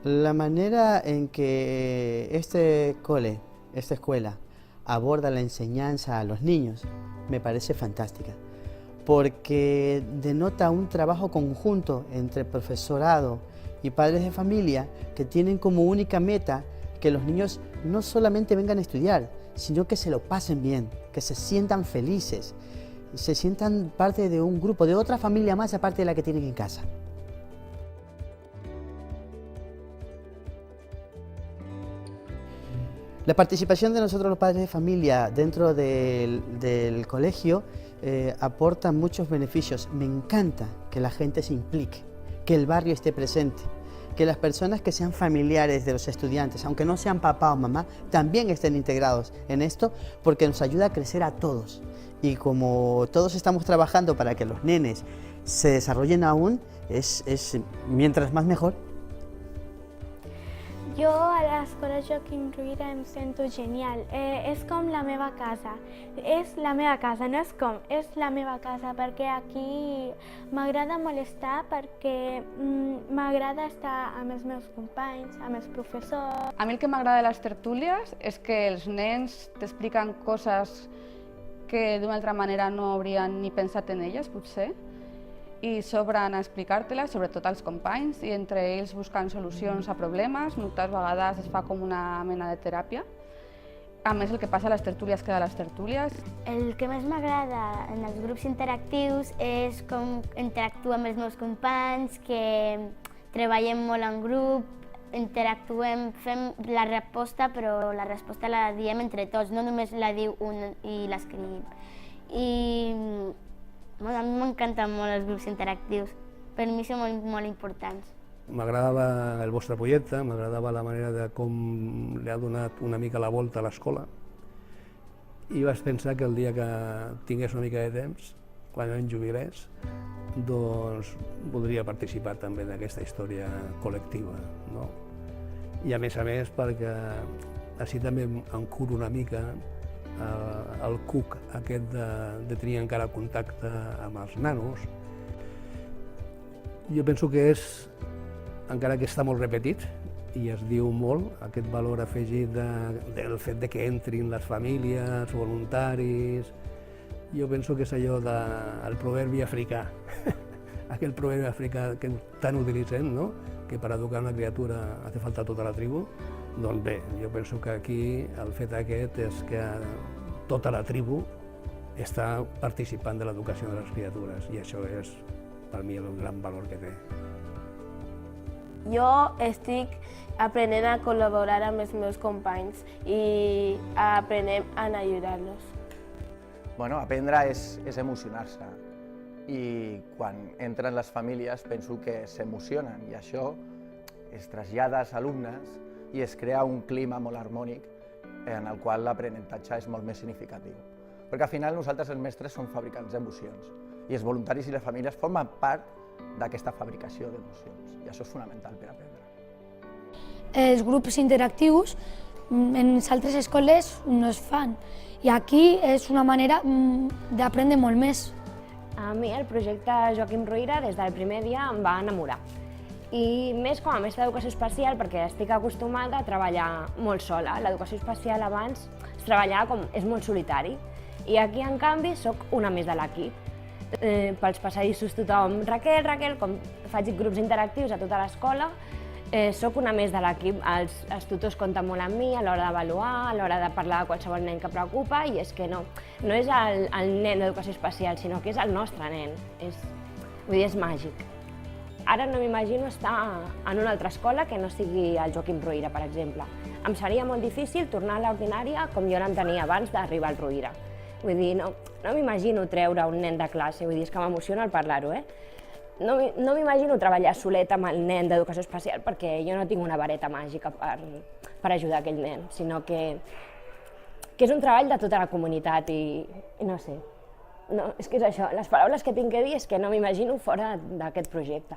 La manera en que esta escuela, aborda la enseñanza a los niños me parece fantástica, porque denota un trabajo conjunto entre profesorado y padres de familia que tienen como única meta que los niños no solamente vengan a estudiar, sino que se lo pasen bien, que se sientan felices, se sientan parte de un grupo, de otra familia más aparte de la que tienen en casa. La participación de nosotros los padres de familia dentro del colegio aporta muchos beneficios. Me encanta que la gente se implique, que el barrio esté presente, que las personas que sean familiares de los estudiantes, aunque no sean papá o mamá, también estén integrados en esto, porque nos ayuda a crecer a todos. Y como todos estamos trabajando para que los nenes se desarrollen aún, mientras más mejor. Jo a l'escola Joaquim Ruyra em sento genial. És com la meva casa. És la meva casa, no és com, és la meva casa, perquè aquí m'agrada molt estar, perquè m'agrada estar amb els meus companys, amb els professors. A mi el que m'agrada de les tertúlies és que els nens t'expliquen coses que d'una altra manera no haurien ni pensat en elles, potser, i s'obren a explicar-te-les, sobretot als companys, i entre ells buscant solucions a problemes. Moltes vegades es fa com una mena de teràpia. A més, el que passa a les tertúlies queda a les tertúlies. El que més m'agrada en els grups interactius és com interactuar amb els meus companys, que treballem molt en grup, interactuem, fem la resposta, però la resposta la diem entre tots, no només la diu un i l'escrivim. A mi m'encanten molt els grups interactius, per mi són molt importants. M'agradava el vostre projecte, m'agradava la manera de com li ha donat una mica la volta a l'escola, i vaig pensar que el dia que tingués una mica de temps, quan em jubilés, doncs voldria participar també d'aquesta història col·lectiva, no? I a més perquè així també em curo una mica el cuc aquest de tenir encara contacte amb els nanos. Jo penso que és, encara que està molt repetit i es diu molt, aquest valor afegit del fet que entrin les famílies, voluntaris. Jo penso que és allò del proverbi africà, aquell proverbi africà que tant utilitzem, no? Que per educar una criatura hace falta tota la tribu. Doncs bé, jo penso que aquí el fet aquest és que tota la tribu està participant de l'educació de les criatures, i això és per mi el gran valor que té. Jo estic aprenent a col·laborar amb els meus companys i aprenem a ajudar-los. Aprendre és emocionar-se, i quan entren les famílies penso que s'emocionen, i això es trasllada als alumnes i es crea un clima molt harmònic en el qual l'aprenentatge és molt més significatiu. Perquè al final nosaltres els mestres som fabricants d'emocions, i els voluntaris i les famílies formen part d'aquesta fabricació d'emocions, i això és fonamental per aprendre. Els grups interactius en altres escoles no es fan, i aquí és una manera d'aprendre molt més. A mi el projecte Joaquim Ruyra des del primer dia em va enamorar. I més com a mestra d'educació especial, perquè estic acostumada a treballar molt sola. L'educació especial abans es treballava com és molt solitari, i aquí en canvi soc una més de l'equip. Pels passadissos tothom, Raquel, Raquel, com faig grups interactius a tota l'escola, soc una més de l'equip. Els tutors compten molt amb mi a l'hora d'avaluar, a l'hora de parlar de qualsevol nen que preocupa, i és que no és el nen d'educació especial, sinó que és el nostre nen. Vull dir, és màgic. Ara no m'imagino estar en una altra escola que no sigui el Joaquim Ruyra, per exemple. Em seria molt difícil tornar a l'ordinària com jo l'entenia abans d'arribar al Ruyra. Vull dir, no m'imagino treure un nen de classe, vull dir, és que m'emociona el parlar-ho, No m'imagino treballar soleta amb el nen d'educació especial, perquè jo no tinc una vareta màgica per ajudar aquell nen, sinó que és un treball de tota la comunitat i no sé. És que és això, les paraules que tinc que dir és que no m'imagino fora d'aquest projecte.